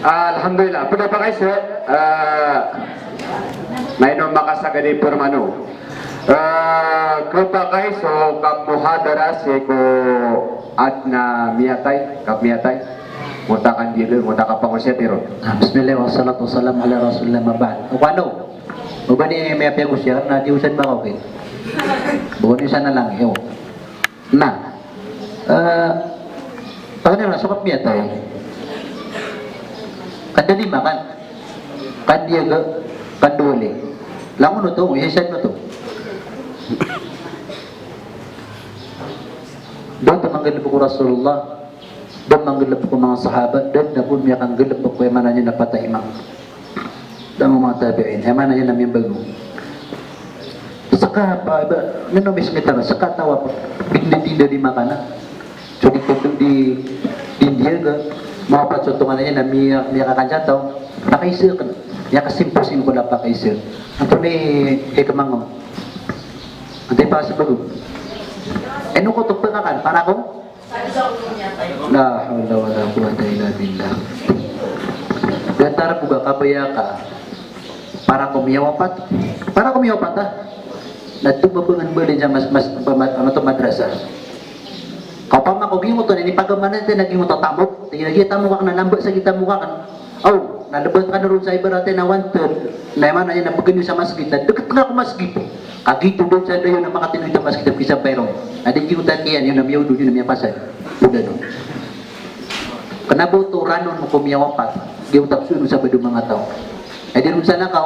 Alhamdulillah. Pada pa kayo, sir. Mayroon makasagadi permano. Kapag kayo, so, kamuhadara ko at na miyatay, kapmiyatay. Mutakan dito, mutakan pangusyatiro. Bismillah wa salatu wassalam ala rasulillah mabad. O paano? O ba ni may apya ko siya na diusan ba okay? Bukan ni sana lang yo. Na. Paano na sukat miyatay? Kadali makan. Kandiyaga, kanduli. Langon no to, ihisan no to. Doon tumanggalap ko Rasulullah. Doon manggalap ko mga sahabat. Doon na po miyak ang galap ko yung mana niya napatay mang. Doon mga tabi'in. Yung mana niya namin bago. Saka pa, nanumis kita na, saka tawa po. Bindi-binda di makana. So di po di Indiaga. Mga patsutungan na yan na miyak kakanya tao. Nakaisir ka na. Miyak kasimpusin ko na pakaisir. Ang ito may ikamangong. Ang tayo pa sa bago. Ano ko ito pangakan? Para ko? La hawla wala quwwata illa billah. Gantara po kabaya ka para kumiyawapat. Para kumiyawapat ha. Nagtubabangan ba din siya mas ano to madrasa. Kapag makuging mo to, nipagamanan natin naging mo tatamok. Tingin-tingin mo ka na lambot sa kita mukha ka. Oh, nalabot ka na ron sa iba natin na one-third. Na naman na yun, napagin sa masjid. Dagkat nga ako masjid. Kagito doon sa dayo na makatinuy sa masjid ng kisang perong. Adin yung tatiyan, yun na miyaw doon, yun na miyaw pasay. Buda doon. Kanabuto, ranon mo kumiyawapat. Giyong tapsuno sa badong mga tao. E di rin sana ka,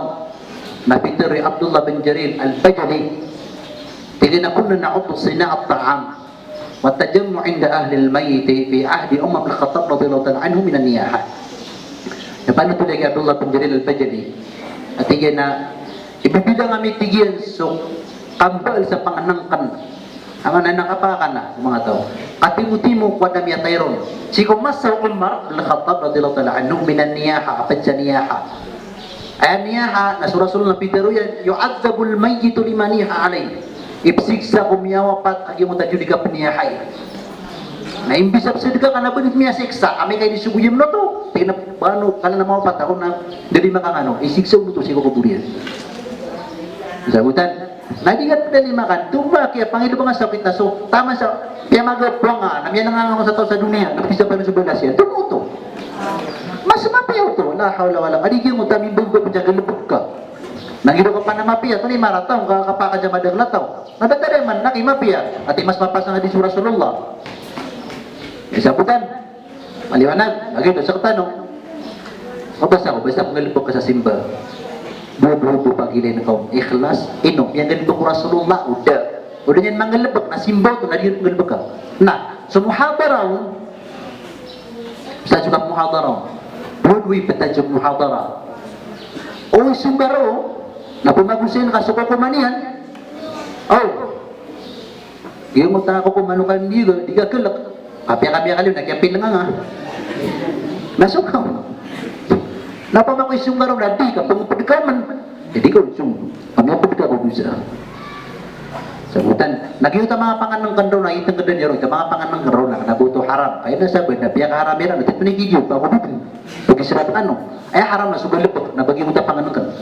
napitari Abdullah bin Jarir al-Bajali. Tigin ako na nakutos sina at ta'am. والتجمع عند أهل الميت في عهد عمر بن الخطاب رضي الله تعالى عنه من النياحة. Paano ito lagi Abdullah bin Jarir al-Bajali? At tigyan na, ibibilang kami tigyan so kambal sa panganangkan. Ang nanakapakan na, mga tao. Katimu-timu kwa dami atayron. Si kumasaw Umar bin al-Khattab radhiyallahu ta'ala anhu min an-niyaha, apad sa niyaha. Ay niyaha, na surasulun na pitero yan, yu'adzabul mayyitu limaniha alayh. Ipsiksa kumiyawapat agi mo tayo di ka paniyahay. Na imbis sa ka na ba niya siksa, kami kayo disuguyim na to. Tingnan paano ka na mawapat ako na dili makangano, isiksa mo to sigo kuburiyan. Sagutan, nadigat dali makan, tuba kaya Panginoon nga sakit na so, tama sa kaya magapwa nga, namiya nangangamo sa tao sa dunia, napisa pa rin sa balas yan, tumuto. Mas mapiyaw to, la hawla wala, adigyan mo taming bugo pa dyan, galubog ka. Nangiro ka pa na mapia, ito ni marataw, kakapaka dyan madaglataw. Nadatari man, nakimapia. At mas mapasa nga di sa Rasulullah. Isabutan. Maliwanag. Lagi ito sa katanong. Mabasa ko, basta kung galipog ka sa simba. Bubo-bubo pagilin ko. Ikhlas, inom. Yang galipog ko Rasulullah, uda. Uda niyan mga galipog, na simba ito, naliyon galipog ka. Na, so muhadaraw, sa juga muhadaraw. Buwi patadyog muhadaraw. O sumbaro, na pumagusin ka sa kukumanian. Oh, yung magtaka ko kumanukan dito, di ka kalak. Kapya-kapya kalyo, nagyapin na nga. Nasukaw. Napamakoy sumbaro na di ka, pangupad ka man. Hindi ko, pangupad ka ko bisa. Sabutan, nagyuta mga panganang kandaw na itang ganda niya rin, mga panganang kandaw na nabuto haram. Kaya nasabi, na biya ka haram yan, natin panigigyo, pangupad. Pag-isirap ano, ay haram na, sugalipot, na bagi mo ta panganang kandaw.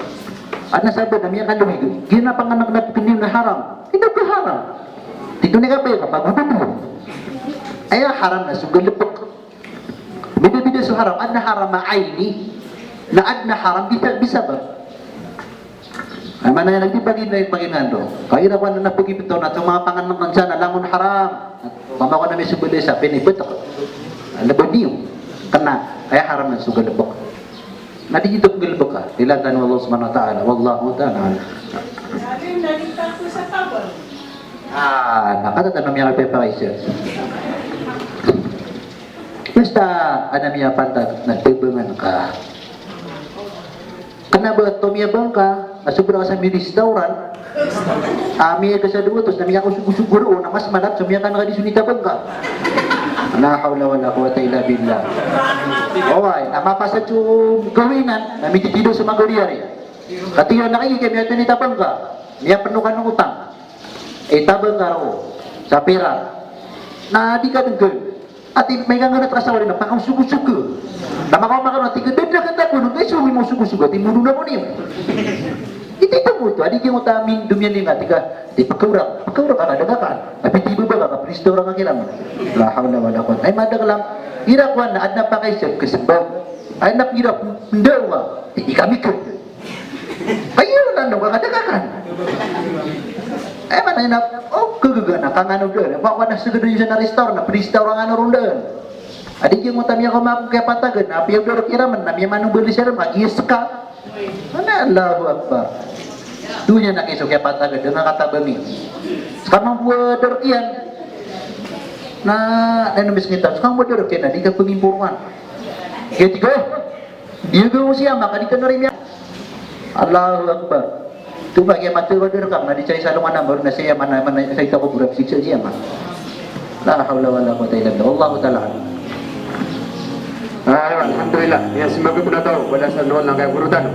At nasabi na miya kaluwig, ginapanganak na pinim na haram. Hindi ka haram. Dito ni kapay kapag hubad mo. Ay haram na sugalipok. Bida-bida sa haram, ad na haram ma'ayni, na ad na haram, bisa ba? Ay man na nagtibagin na yung paginando. Kaya na na napagipito na itong mga panganak ng sana, langon haram. Mamako na may sugalipok sa pinipot ako. Alabad niyo. Kana, kaya haram na sugalipok. Nadito ko galibok ka. Ilagan Allah subhanahu wa ta'ala. Wallahu ta'ala. Sabi, nalita ko sa tabal. Nakatatanong niya kay Pepa Kaiser. Basta, anam niya pantag, nagtibangan ka. Kanaba, tumiyabang ka, nasubra ka sa restaurant, miya ka sa duwa, tapos namiya ko suguro, na mas malap, sumiya ka nakadisunitabang ka. La hawla wala quwwata illa billah. Oway, namapasad yung gawinan, namititido sa mga gawiyari. Katiyo na kayo, kaya may tabang ka. Miya panukan ng utang. Tabang ka ro sa pera. Na di ka denggal. At may nga nga asawa rin na pakausugo-sugo. Na makaw-makaw na tiga, dada ka tako, nung kayo sumi mo sugo-sugo, timuno na mo niyo. Ito mo to, adi kyung utamin dumyan nga, tiga, di pagkaurak ka na dagakan. Napitibo ba ka, kapristo orang ka kilang. Lahaw na wala ko. Ay madagalang, irakwan na, adna pa kayo sir, kasabang. Ay napirak, ndawa, ikami ko. Ayaw lang daw, kadagakan. Eh mana na, oh kagagana, kang ano doon. Baka na siguro yun siya na restore, na pre-restore ang ano ron doon. Adi kyung utami ako kaya patagan, na piyaw doon kiraman, na miya manong beli siya, mag-yes ka. Ano, Allahu Akbar. Doon niya nakiso kaya patagan, doon nakatabami. Sekarang buat derkian, na numis kita, sekarang buat derkian, di ka pengimpuran. Kaya tiga, dia gawa siya, maka di ka narimya. Allahu Akbar. Tu bagi mata order kam na dicari salungan baru na siya mana saya tahu berapa siksa siya mah. La haula wala quwata illa billah. Allah taala. Alhamdulillah. Ya semoga pun tahu pada saat nol langkah urutan.